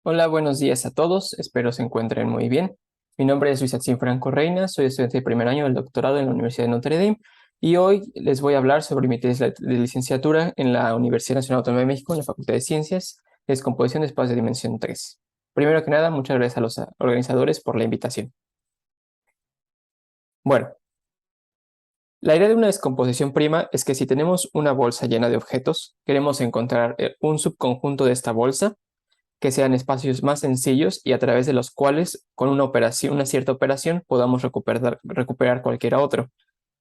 Hola, buenos días a todos. Espero se encuentren muy bien. Mi nombre es Luis Axín Franco Reina, soy estudiante de primer año del doctorado en la Universidad de Notre Dame y hoy les voy a hablar sobre mi tesis de licenciatura en la Universidad Nacional Autónoma de México en la Facultad de Ciencias, Descomposición de Espacios de Dimensión 3. Primero que nada, muchas gracias a los organizadores por la invitación. Bueno, la idea de una descomposición prima es que si tenemos una bolsa llena de objetos, queremos encontrar un subconjunto de esta bolsa que sean espacios más sencillos y a través de los cuales, con una cierta operación, podamos recuperar cualquiera otro.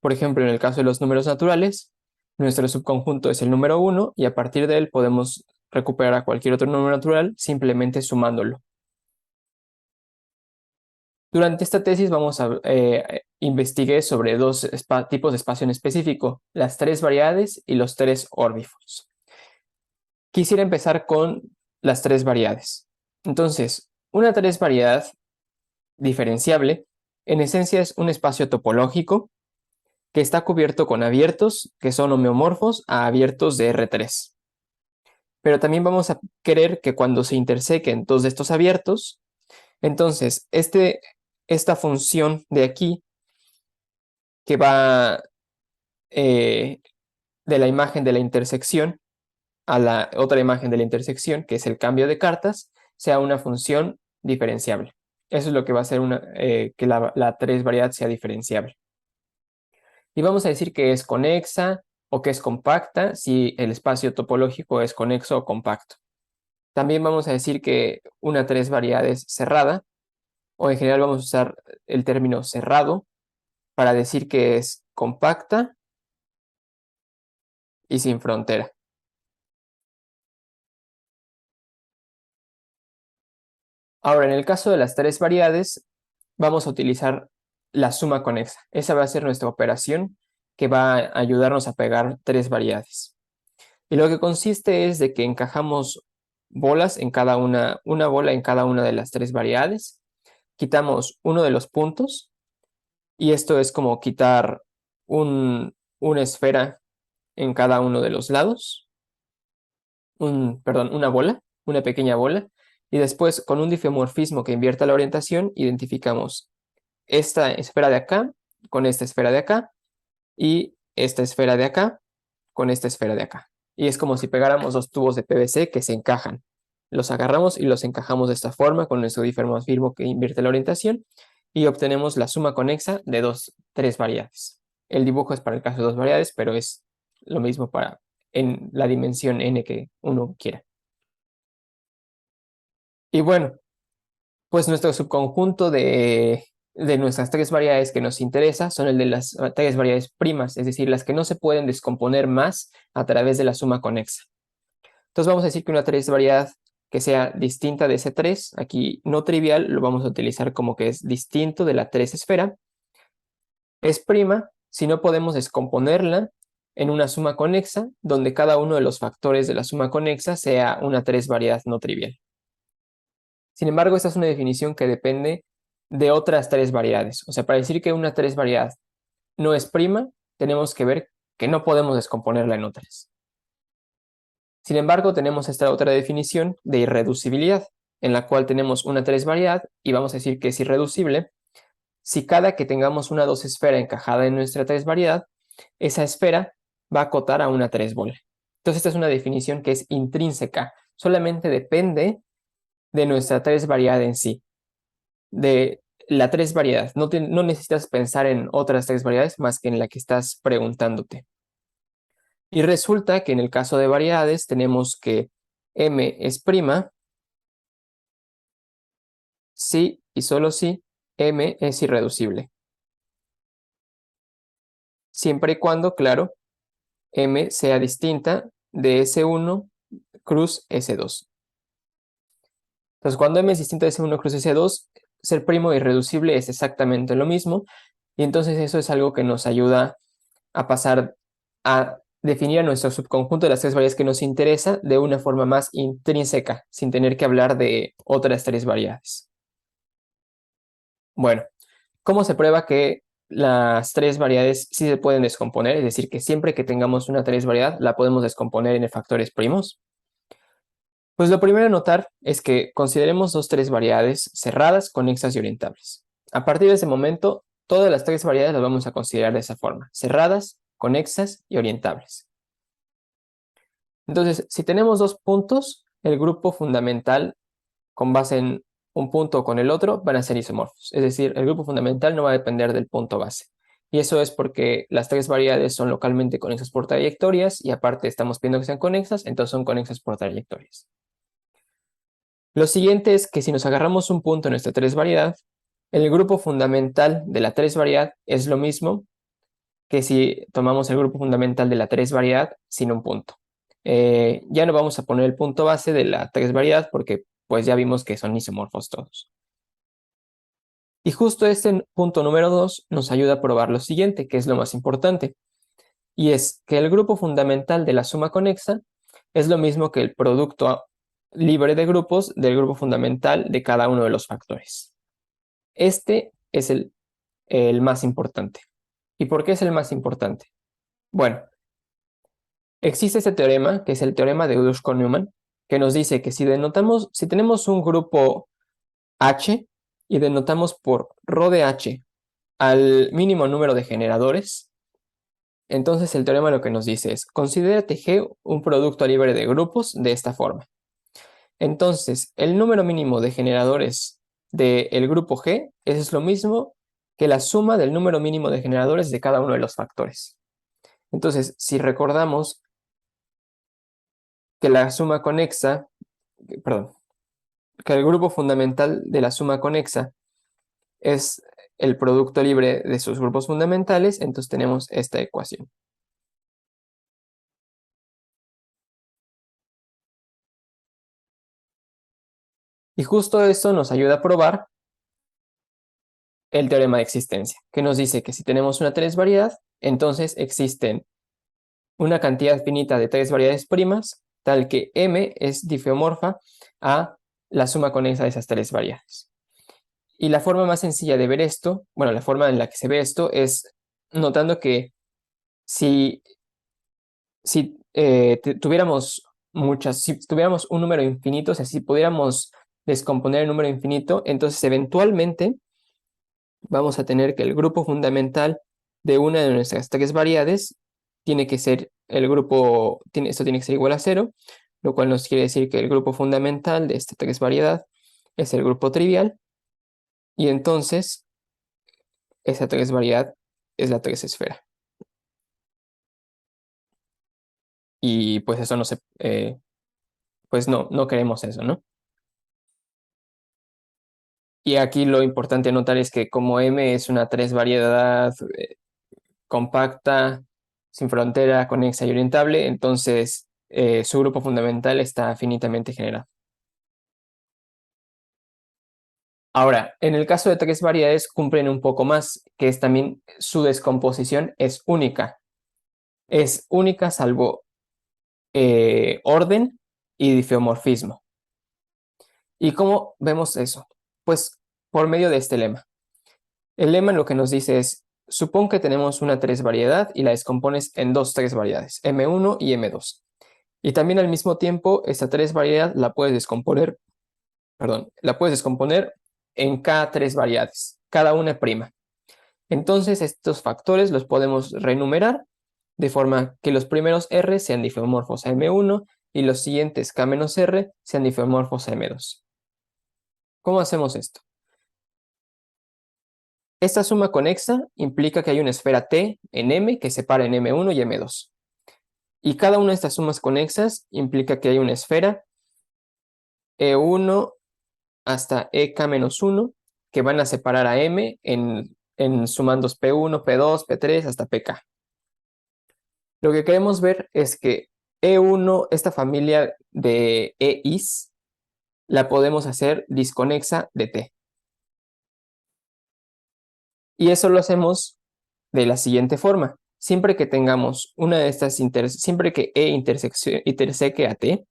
Por ejemplo, en el caso de los números naturales, nuestro subconjunto es el número uno y a partir de él podemos recuperar a cualquier otro número natural simplemente sumándolo. Durante esta tesis investigué sobre dos tipos de espacio en específico, las tres variedades y los tres órbifos. Quisiera empezar con las tres variedades. Entonces, una tres variedad diferenciable en esencia es un espacio topológico que está cubierto con abiertos que son homeomorfos a abiertos de R3. Pero también vamos a querer que cuando se intersequen dos de estos abiertos, entonces esta función de aquí que va de la imagen de la intersección a la otra imagen de la intersección, que es el cambio de cartas, sea una función diferenciable. Eso es lo que va a hacer que la tres variedad sea diferenciable. Y vamos a decir que es conexa o que es compacta si el espacio topológico es conexo o compacto. También vamos a decir que una tres variedad es cerrada, o en general vamos a usar el término cerrado para decir que es compacta y sin frontera. Ahora, en el caso de las tres variedades, vamos a utilizar la suma conexa. Esa va a ser nuestra operación que va a ayudarnos a pegar tres variedades. Y lo que consiste es de que encajamos bolas en una bola en cada una de las tres variedades, quitamos uno de los puntos, y esto es como quitar una esfera en cada uno de los lados, perdón, una bola, una pequeña bola, y después con un difeomorfismo que invierta la orientación, identificamos esta esfera de acá con esta esfera de acá y esta esfera de acá con esta esfera de acá. Y es como si pegáramos dos tubos de PVC que se encajan. Los agarramos y los encajamos de esta forma con nuestro difeomorfismo que invierte la orientación y obtenemos la suma conexa de tres variedades. El dibujo es para el caso de dos variedades, pero es lo mismo para en la dimensión n que uno quiera. Y bueno, pues nuestro subconjunto de nuestras tres variedades que nos interesa son el de las tres variedades primas, es decir, las que no se pueden descomponer más a través de la suma conexa. Entonces vamos a decir que una tres variedad que sea distinta de ese 3, aquí no trivial, lo vamos a utilizar como que es distinto de la 3 esfera, es prima si no podemos descomponerla en una suma conexa, donde cada uno de los factores de la suma conexa sea una tres variedad no trivial. Sin embargo, esta es una definición que depende de otras tres variedades. O sea, para decir que una tres variedad no es prima, tenemos que ver que no podemos descomponerla en otras. Sin embargo, tenemos esta otra definición de irreducibilidad, en la cual tenemos una tres variedad y vamos a decir que es irreducible si cada que tengamos una dos esfera encajada en nuestra tres variedad, esa esfera va a acotar a una tres bola. Entonces, esta es una definición que es intrínseca, solamente depende de nuestra tres variedad en sí, de la tres variedad. No necesitas pensar en otras tres variedades más que en la que estás preguntándote. Y resulta que en el caso de variedades tenemos que M es prima si y solo si M es irreducible. Siempre y cuando, claro, M sea distinta de S1 cruz S2. Entonces, cuando M es distinta de S1 cruz S2, ser primo e irreducible es exactamente lo mismo. Y entonces eso es algo que nos ayuda a pasar a definir a nuestro subconjunto de las tres variedades que nos interesa de una forma más intrínseca, sin tener que hablar de otras tres variedades. Bueno, ¿cómo se prueba que las tres variedades sí se pueden descomponer? Es decir, que siempre que tengamos una tres variedad la podemos descomponer en factores primos. Pues lo primero a notar es que consideremos dos tres variedades cerradas, conexas y orientables. A partir de ese momento, todas las tres variedades las vamos a considerar de esa forma: cerradas, conexas y orientables. Entonces, si tenemos dos puntos, el grupo fundamental con base en un punto o con el otro van a ser isomorfos. Es decir, el grupo fundamental no va a depender del punto base. Y eso es porque las tres variedades son localmente conexas por trayectorias y aparte estamos pidiendo que sean conexas, entonces son conexas por trayectorias. Lo siguiente es que si nos agarramos un punto en nuestra tres variedad, el grupo fundamental de la tres variedad es lo mismo que si tomamos el grupo fundamental de la tres variedad sin un punto. Ya no vamos a poner el punto base de la tres variedad porque pues ya vimos que son isomorfos todos. Y justo este punto número 2 nos ayuda a probar lo siguiente, que es lo más importante, y es que el grupo fundamental de la suma conexa es lo mismo que el producto libre de grupos del grupo fundamental de cada uno de los factores. Este es el más importante. ¿Y por qué es el más importante? Bueno, existe este teorema, que es el teorema de Euler-Neumann, que nos dice que si tenemos un grupo H y denotamos por ρ de H al mínimo número de generadores, entonces el teorema lo que nos dice es: considérate G un producto libre de grupos de esta forma. Entonces, el número mínimo de generadores del grupo G es lo mismo que la suma del número mínimo de generadores de cada uno de los factores. Entonces, si recordamos que la suma conexa, perdón, que el grupo fundamental de la suma conexa es el producto libre de sus grupos fundamentales, entonces tenemos esta ecuación. Y justo esto nos ayuda a probar el teorema de existencia, que nos dice que si tenemos una tres variedad, entonces existen una cantidad finita de tres variedades primas, tal que M es difeomorfa a la suma conexa de esas tres variedades. Y la forma más sencilla de ver esto, bueno, la forma en la que se ve esto es notando que si, tuviéramos si tuviéramos un número infinito, o sea, si pudiéramos descomponer el número infinito, entonces eventualmente vamos a tener que el grupo fundamental de una de nuestras tres variedades tiene que ser esto tiene que ser igual a cero, lo cual nos quiere decir que el grupo fundamental de esta tres variedad es el grupo trivial, y entonces esa tres variedad es la tres esfera. Y pues eso pues no queremos eso, ¿no? Y aquí lo importante a notar es que como M es una tres variedad compacta, sin frontera, conexa y orientable, entonces su grupo fundamental está finitamente generado. Ahora, en el caso de tres variedades cumplen un poco más, que es también su descomposición es única. Es única salvo orden y difeomorfismo. ¿Y cómo vemos eso? Pues por medio de este lema. El lema lo que nos dice es: supón que tenemos una tres variedad y la descompones en dos tres variedades, M1 y M2. Y también al mismo tiempo, esta tres variedad la puedes descomponer, en K tres variedades, cada una prima. Entonces, estos factores los podemos renumerar de forma que los primeros R sean difeomorfos a M1 y los siguientes K-R sean difeomorfos a M2. ¿Cómo hacemos esto? Esta suma conexa implica que hay una esfera T en M que separa en M1 y M2. Y cada una de estas sumas conexas implica que hay una esfera E1 hasta EK-1 que van a separar a M en sumandos P1, P2, P3 hasta PK. Lo que queremos ver es que E1, esta familia de EIs, la podemos hacer disconexa de T. Y eso lo hacemos de la siguiente forma. Siempre que tengamos una de estas, siempre que E interseque a T,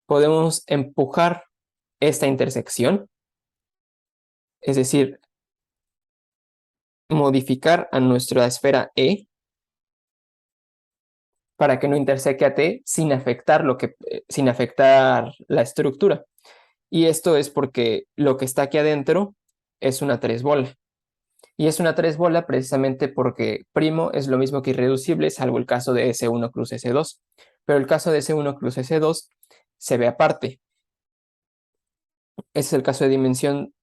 podemos empujar esta intersección, es decir, modificar a nuestra esfera E para que no interseque a T sin afectar la estructura. Y esto es porque lo que está aquí adentro es una 3 bola. Y es una 3 bola precisamente porque primo es lo mismo que irreducible, salvo el caso de S1 cruz S2. Pero el caso de S1 cruz S2 se ve aparte. Ese es el caso de dimensión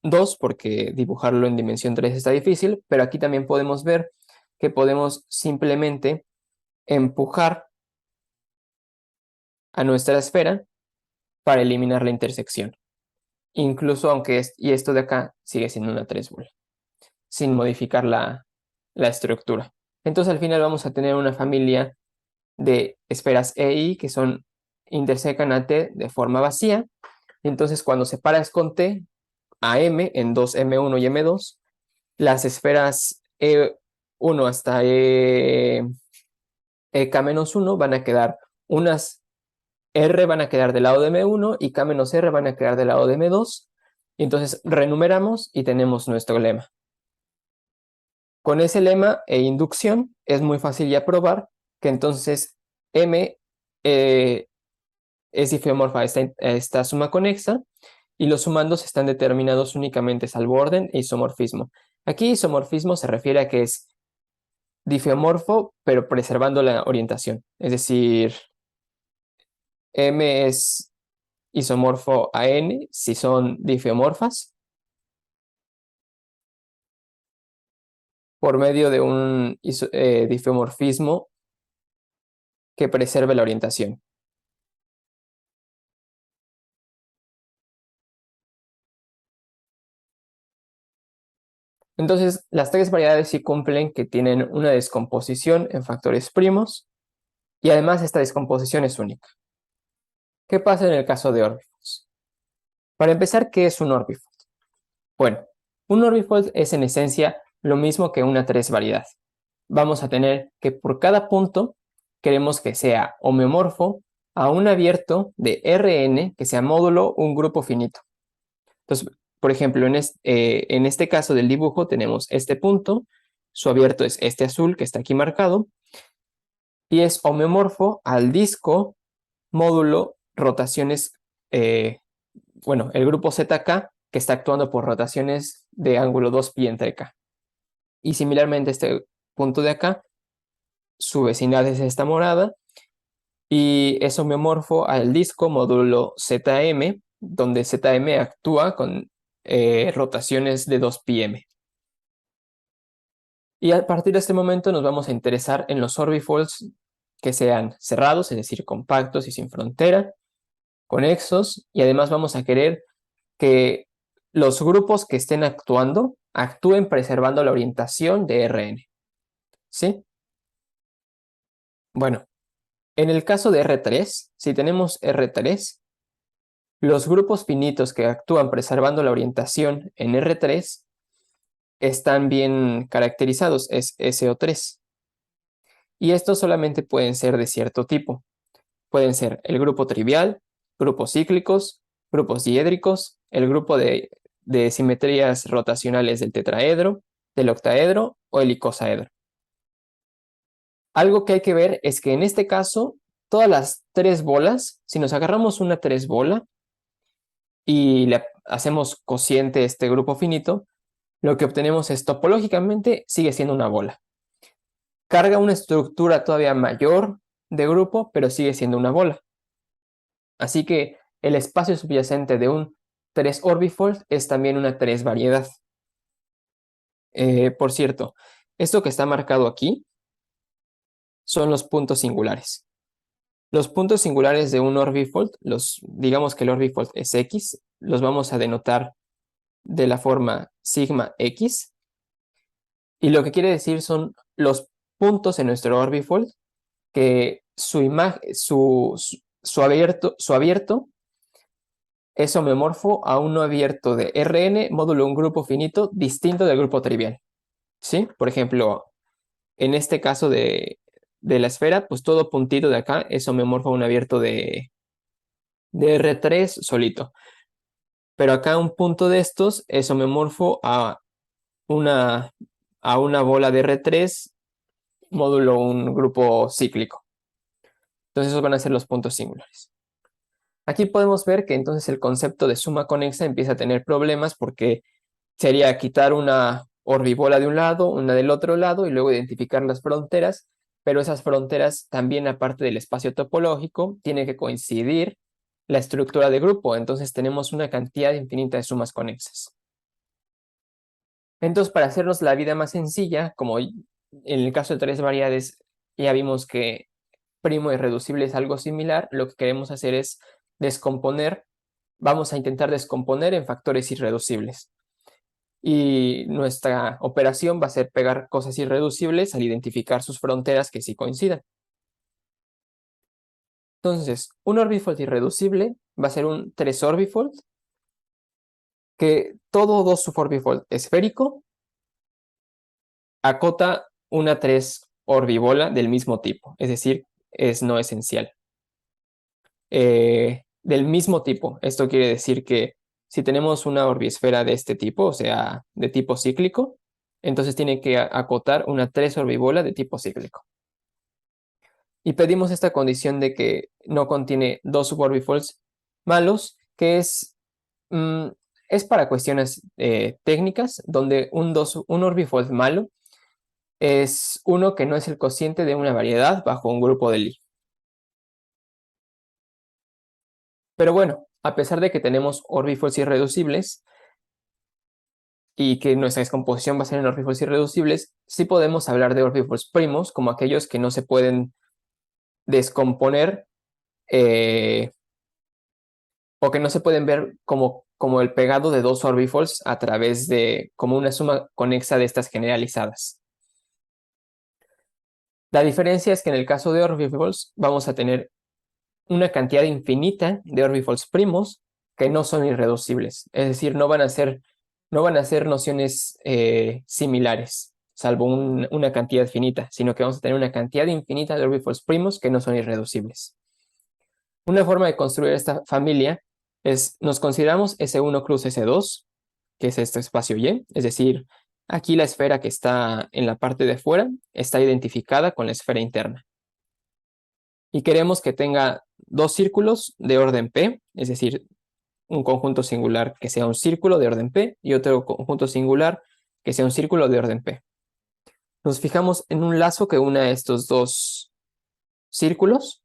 2, porque dibujarlo en dimensión 3 está difícil, pero aquí también podemos ver que podemos simplemente empujar a nuestra esfera para eliminar la intersección. Incluso aunque y esto de acá sigue siendo una 3 bola, sin modificar la estructura. Entonces al final vamos a tener una familia de esferas EI que intersecan a T de forma vacía. Entonces cuando separas con T a M en 2M1 y M2, las esferas E1 hasta EK-1 van a quedar unas R van a quedar del lado de M1 y K-R van a quedar del lado de M2. Y entonces renumeramos y tenemos nuestro lema. Con ese lema e inducción es muy fácil ya probar que entonces M es difeomorfa a esta suma conexa y los sumandos están determinados únicamente salvo orden e isomorfismo. Aquí isomorfismo se refiere a que es difeomorfo pero preservando la orientación. Es decir, M es isomorfo a N si son difeomorfas por medio de un difeomorfismo que preserve la orientación. Entonces, las tres variedades sí cumplen que tienen una descomposición en factores primos y además esta descomposición es única. ¿Qué pasa en el caso de orbifolds? Para empezar, ¿qué es un orbifold? Bueno, un orbifold es en esencia lo mismo que una 3 variedad. Vamos a tener que por cada punto queremos que sea homeomorfo a un abierto de Rn que sea módulo un grupo finito. Entonces, por ejemplo, en este caso del dibujo tenemos este punto, su abierto es este azul que está aquí marcado, y es homeomorfo al disco módulo rotaciones, bueno, el grupo ZK que está actuando por rotaciones de ángulo 2π entre K. Y similarmente este punto de acá, su vecindad es esta morada, y es homeomorfo al disco módulo ZM, donde ZM actúa con rotaciones de 2πm. Y a partir de este momento nos vamos a interesar en los orbifolds que sean cerrados, es decir, compactos y sin frontera, conexos, y además vamos a querer que los grupos que estén actuando actúen preservando la orientación de Rn. ¿Sí? Bueno, en el caso de R3, si tenemos R3, los grupos finitos que actúan preservando la orientación en R3 están bien caracterizados, es SO3. Y estos solamente pueden ser de cierto tipo. Pueden ser el grupo trivial, grupos cíclicos, grupos diédricos, el grupo de simetrías rotacionales del tetraedro, del octaedro o el icosaedro. Algo que hay que ver es que en este caso, todas las 3 bolas, si nos agarramos una 3 bola y le hacemos cociente este grupo finito, lo que obtenemos es topológicamente sigue siendo una bola. Carga una estructura todavía mayor de grupo, pero sigue siendo una bola. Así que el espacio subyacente de un 3 orbifold es también una 3 variedad. Por cierto, esto que está marcado aquí son los puntos singulares. Los puntos singulares de un orbifold, digamos que el orbifold es X, los vamos a denotar de la forma sigma X. Y lo que quiere decir son los puntos en nuestro orbifold que su abierto es homeomorfo a un no abierto de Rn módulo un grupo finito distinto del grupo trivial. ¿Sí? Por ejemplo, en este caso de la esfera, pues todo puntito de acá es homeomorfo a un abierto de R3 solito. Pero acá un punto de estos es homeomorfo una, a una bola de R3 módulo un grupo cíclico. Entonces esos van a ser los puntos singulares. Aquí podemos ver que entonces el concepto de suma conexa empieza a tener problemas porque sería quitar una orbibola de un lado, una del otro lado y luego identificar las fronteras, pero esas fronteras también, aparte del espacio topológico, tiene que coincidir la estructura de grupo, entonces tenemos una cantidad infinita de sumas conexas. Entonces, para hacernos la vida más sencilla, como en el caso de tres variedades ya vimos que primo irreducible es algo similar, lo que queremos hacer es descomponer, vamos a intentar descomponer en factores irreducibles. Y nuestra operación va a ser pegar cosas irreducibles al identificar sus fronteras que sí coincidan. Entonces, un orbifold irreducible va a ser un 3 orbifold, que todo 2 suborbifold esférico acota una 3 orbibola del mismo tipo, es decir, es no esencial. Del mismo tipo, esto quiere decir que si tenemos una orbiesfera de este tipo, o sea, de tipo cíclico, entonces tiene que acotar una 3 orbibola de tipo cíclico. Y pedimos esta condición de que no contiene dos suborbifolds malos, que es para cuestiones técnicas, donde un orbifold malo es uno que no es el cociente de una variedad bajo un grupo de Lie. Pero bueno, a pesar de que tenemos orbifolds irreducibles y que nuestra descomposición va a ser en orbifolds irreducibles, sí podemos hablar de orbifolds primos como aquellos que no se pueden descomponer eh, o que no se pueden ver como el pegado de dos orbifolds a través de como una suma conexa de estas generalizadas. La diferencia es que en el caso de orbifolds vamos a tener una cantidad infinita de orbifolds primos que no son irreducibles, es decir, no van a ser nociones similares, salvo una cantidad finita, sino que vamos a tener una cantidad infinita de orbifolds primos que no son irreducibles. Una forma de construir esta familia es, nos consideramos S1 cruz S2, que es este espacio Y, es decir, aquí la esfera que está en la parte de fuera está identificada con la esfera interna. Y queremos que tenga dos círculos de orden P, es decir, un conjunto singular que sea un círculo de orden P y otro conjunto singular que sea un círculo de orden P. Nos fijamos en un lazo que una estos dos círculos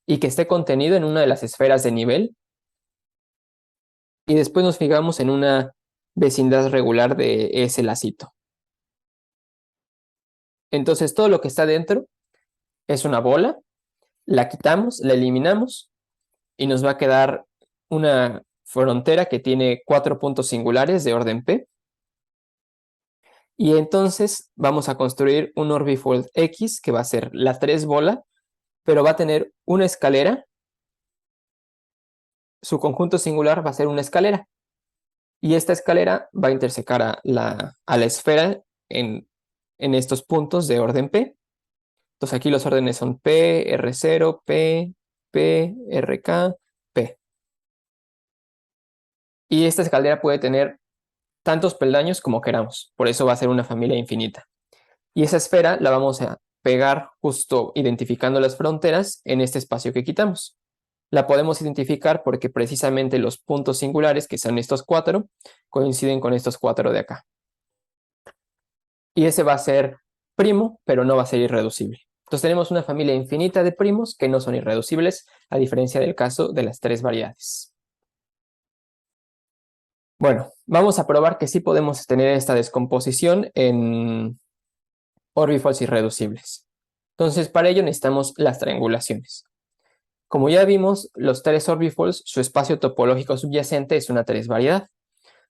y que esté contenido en una de las esferas de nivel. Y después nos fijamos en una vecindad regular de ese lacito. Entonces todo lo que está dentro es una bola, la quitamos, la eliminamos y nos va a quedar una frontera que tiene 4 puntos singulares de orden P. Y entonces vamos a construir un orbifold X que va a ser la 3 bola, pero va a tener una escalera. Su conjunto singular va a ser una escalera. Y esta escalera va a intersecar a la esfera en estos puntos de orden P. Entonces aquí los órdenes son P, R0, P, P, RK, P. Y esta escalera puede tener tantos peldaños como queramos. Por eso va a ser una familia infinita. Y esa esfera la vamos a pegar justo identificando las fronteras en este espacio que quitamos. La podemos identificar porque precisamente los puntos singulares, que son estos 4, coinciden con estos 4 de acá. Y ese va a ser primo, pero no va a ser irreducible. Entonces tenemos una familia infinita de primos que no son irreducibles, a diferencia del caso de las tres variedades. Bueno, vamos a probar que sí podemos tener esta descomposición en orbifolds irreducibles. Entonces, para ello necesitamos las triangulaciones. Como ya vimos, los tres orbifolds, su espacio topológico subyacente es una 3 variedad.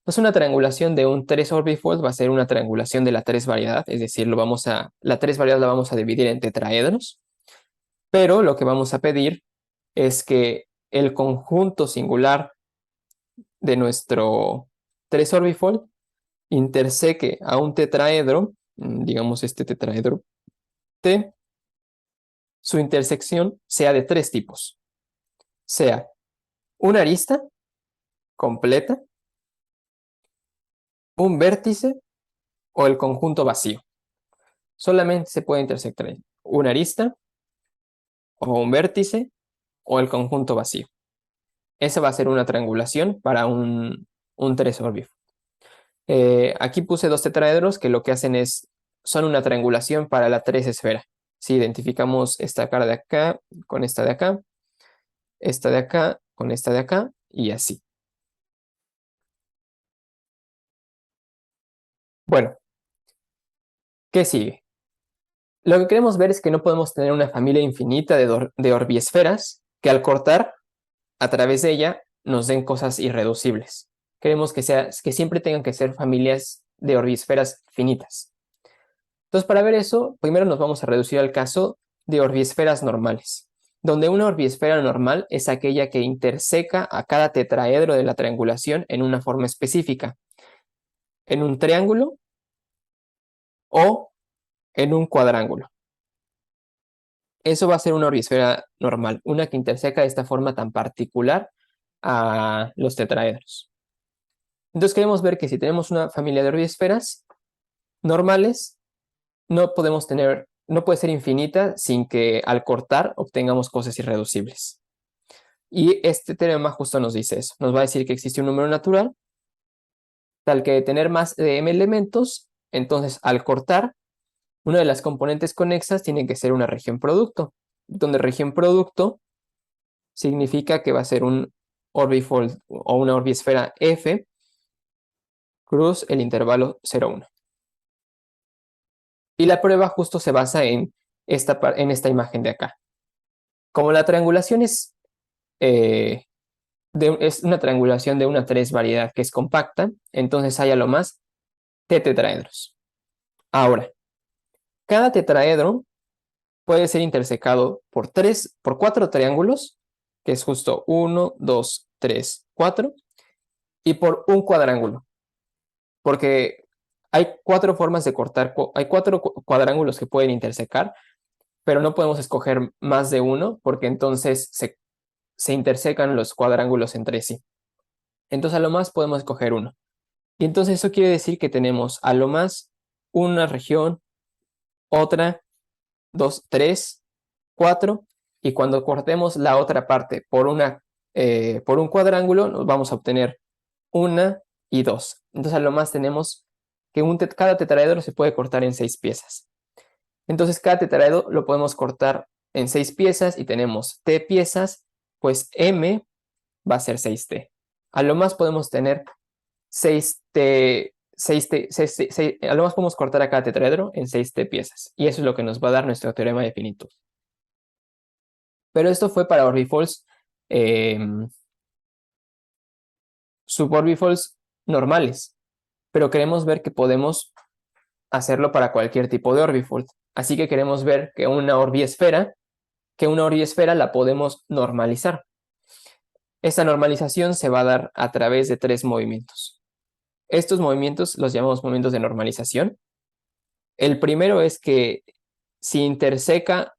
Entonces, una triangulación de un 3 orbifold va a ser una triangulación de la 3 variedad, es decir, la 3 variedad la vamos a dividir en tetraedros, pero lo que vamos a pedir es que el conjunto singular de nuestro 3 orbifold interseque a un tetraedro, digamos este tetraedro T, su intersección sea de tres tipos, sea una arista completa, un vértice o el conjunto vacío. Solamente se puede intersectar una arista, o un vértice o el conjunto vacío. Esa va a ser una triangulación para un 3 orbifold. Aquí puse dos tetraedros que lo que hacen son una triangulación para la 3 esfera. Si identificamos esta cara de acá con esta de acá, esta de acá con esta de acá y así. Bueno, ¿qué sigue? Lo que queremos ver es que no podemos tener una familia infinita de orbiesferas que al cortar a través de ella nos den cosas irreducibles. Queremos que siempre tengan que ser familias de orbiesferas finitas. Entonces, para ver eso, primero nos vamos a reducir al caso de orbiesferas normales, donde una orbiesfera normal es aquella que interseca a cada tetraedro de la triangulación en una forma específica, en un triángulo o en un cuadrángulo. Eso va a ser una orbiesfera normal, una que interseca de esta forma tan particular a los tetraedros. Entonces queremos ver que si tenemos una familia de orbiesferas normales, no puede ser infinita sin que al cortar obtengamos cosas irreducibles. Y este teorema justo nos dice eso. Nos va a decir que existe un número natural tal que de tener más de m elementos, entonces al cortar, una de las componentes conexas tiene que ser una región producto, donde región producto significa que va a ser un orbifold o una orbiesfera F cruz el intervalo 0,1. Y la prueba justo se basa en esta imagen de acá. Como la triangulación es una triangulación de una 3 variedad que es compacta, entonces hay a lo más t tetraedros. Ahora, cada tetraedro puede ser intersecado por 4 triángulos, que es justo 1, 2, 3, 4, y por un cuadrángulo, porque hay 4 formas de cortar, hay 4 cuadrángulos que pueden intersecar, pero no podemos escoger más de uno, porque entonces se intersecan los cuadrángulos entre sí. Entonces a lo más podemos escoger uno. Y entonces eso quiere decir que tenemos a lo más una región, otra, 2, 3, 4, y cuando cortemos la otra parte por un cuadrángulo, nos vamos a obtener una y 2. Entonces a lo más tenemos que cada tetraedro se puede cortar en 6 piezas. Entonces cada tetraedro lo podemos cortar en 6 piezas y tenemos t piezas, pues m va a ser 6t. A lo más podemos tener 6t, a lo más podemos cortar a cada tetraedro en 6t piezas. Y eso es lo que nos va a dar nuestro teorema de finitud. Pero esto fue para orbifolds suborbifolds normales. Pero queremos ver que podemos hacerlo para cualquier tipo de orbifold. Así que queremos ver que una orbiesfera la podemos normalizar. Esta normalización se va a dar a través de 3 movimientos. Estos movimientos los llamamos movimientos de normalización. El primero es que si interseca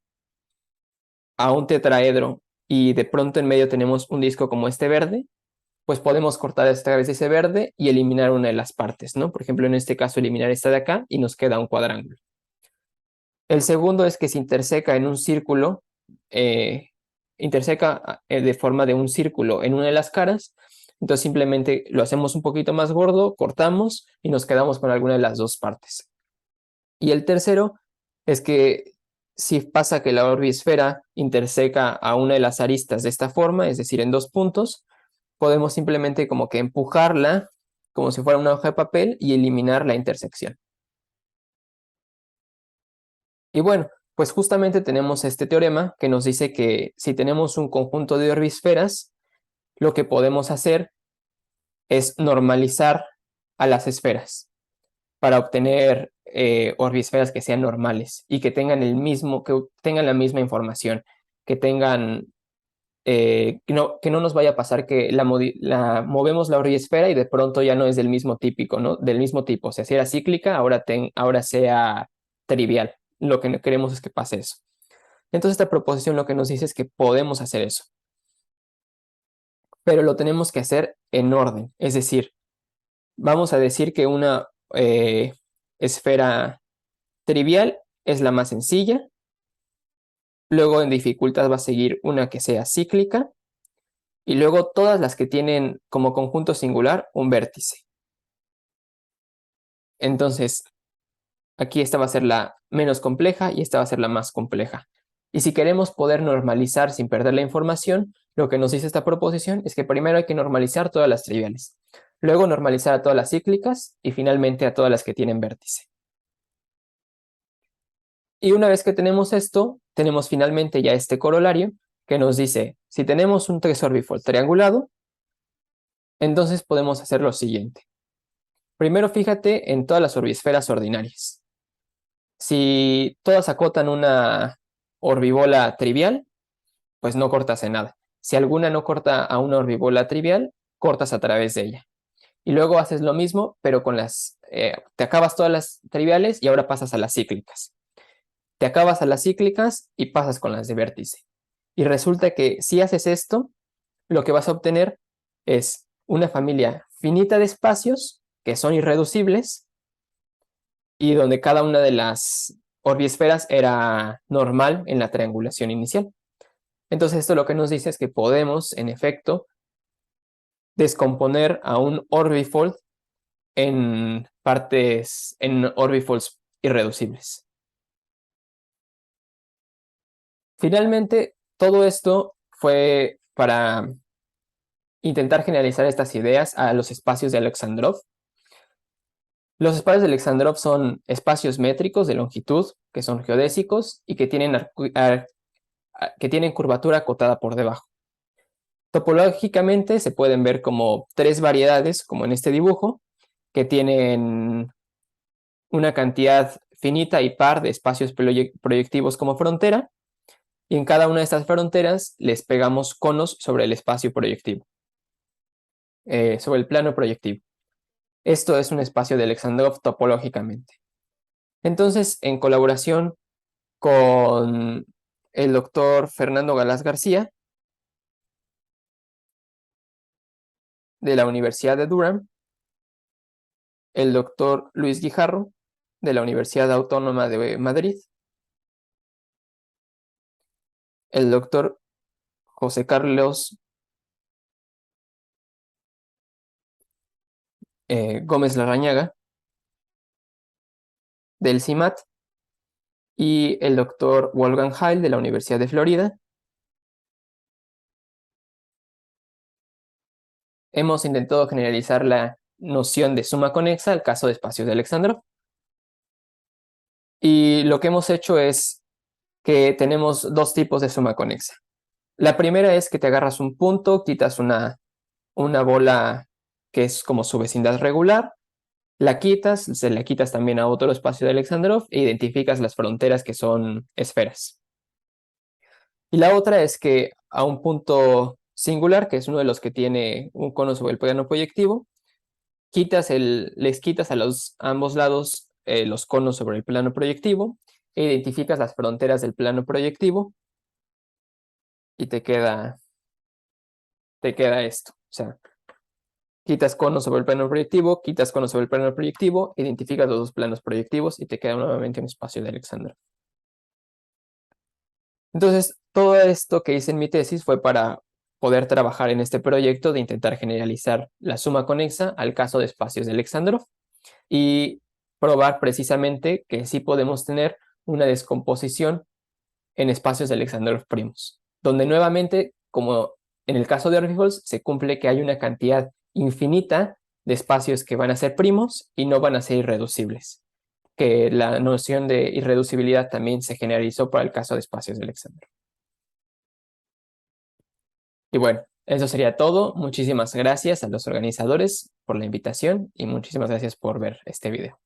a un tetraedro y de pronto en medio tenemos un disco como este verde, pues podemos cortar a través de ese verde y eliminar una de las partes, ¿no? Por ejemplo, en este caso eliminar esta de acá y nos queda un cuadrángulo. El segundo es que se interseca en un círculo, de forma de un círculo en una de las caras, entonces simplemente lo hacemos un poquito más gordo, cortamos y nos quedamos con alguna de las dos partes. Y el tercero es que si pasa que la orbiesfera interseca a una de las aristas de esta forma, es decir, en 2 puntos, podemos simplemente como que empujarla como si fuera una hoja de papel y eliminar la intersección. Y bueno, pues justamente tenemos este teorema que nos dice que si tenemos un conjunto de orbiesferas, lo que podemos hacer es normalizar a las esferas para obtener orbiesferas que sean normales y que tengan la misma información, que no nos vaya a pasar que movemos la orbiesfera y de pronto ya no es del mismo típico, ¿no? Del mismo tipo. O sea, si era cíclica, ahora sea trivial. Lo que no queremos es que pase eso. Entonces esta proposición lo que nos dice es que podemos hacer eso. Pero lo tenemos que hacer en orden. Es decir, vamos a decir que una eh, esfera trivial es la más sencilla. Luego en dificultad va a seguir una que sea cíclica y luego todas las que tienen como conjunto singular un vértice. Entonces, aquí esta va a ser la menos compleja y esta va a ser la más compleja. Y si queremos poder normalizar sin perder la información, lo que nos dice esta proposición es que primero hay que normalizar todas las triviales, luego normalizar a todas las cíclicas y finalmente a todas las que tienen vértice. Y una vez que tenemos esto, tenemos finalmente ya este corolario que nos dice, si tenemos un 3-orbifold triangulado, entonces podemos hacer lo siguiente. Primero fíjate en todas las orbisferas ordinarias. Si todas acotan una orbibola trivial, pues no cortas en nada. Si alguna no corta a una orbibola trivial, cortas a través de ella. Y luego haces lo mismo, pero con te acabas todas las triviales y ahora pasas a las cíclicas. Te acabas a las cíclicas y pasas con las de vértice. Y resulta que si haces esto, lo que vas a obtener es una familia finita de espacios que son irreducibles y donde cada una de las orbiesferas era normal en la triangulación inicial. Entonces esto lo que nos dice es que podemos, en efecto, descomponer a un orbifold en orbifolds irreducibles. Finalmente, todo esto fue para intentar generalizar estas ideas a los espacios de Alexandrov. Los espacios de Alexandrov son espacios métricos de longitud, que son geodésicos y que tienen curvatura acotada por debajo. Topológicamente se pueden ver como tres variedades, como en este dibujo, que tienen una cantidad finita y par de espacios proyectivos como frontera, y en cada una de estas fronteras les pegamos conos sobre el espacio proyectivo, sobre el plano proyectivo. Esto es un espacio de Alexandrov topológicamente. Entonces, en colaboración con el doctor Fernando Galás García, de la Universidad de Durham, el doctor Luis Guijarro, de la Universidad Autónoma de Madrid, el doctor José Carlos Gómez Larrañaga, del CIMAT, y el doctor Wolfgang Heil, de la Universidad de Florida. Hemos intentado generalizar la noción de suma conexa al caso de espacios de Alexandrov. Y lo que hemos hecho es que tenemos dos tipos de suma conexa. La primera es que te agarras un punto, quitas una bola que es como su vecindad regular, la quitas, se la quitas también a otro espacio de Alexandrov e identificas las fronteras que son esferas. Y la otra es que a un punto singular, que es uno de los que tiene un cono sobre el plano proyectivo, les quitas a ambos lados los conos sobre el plano proyectivo e identificas las fronteras del plano proyectivo y te queda esto. O sea, quitas conos sobre el plano proyectivo, quitas conos sobre el plano proyectivo, identificas los dos planos proyectivos y te queda nuevamente un espacio de Alexandrov. Entonces, todo esto que hice en mi tesis fue para poder trabajar en este proyecto de intentar generalizar la suma conexa al caso de espacios de Alexandrov y probar precisamente que sí podemos tener una descomposición en espacios de Alexandrov primos, donde nuevamente, como en el caso de orbifolds, se cumple que hay una cantidad infinita de espacios que van a ser primos y no van a ser irreducibles, que la noción de irreducibilidad también se generalizó para el caso de espacios de Alexandrov. Y bueno, eso sería todo. Muchísimas gracias a los organizadores por la invitación y muchísimas gracias por ver este video.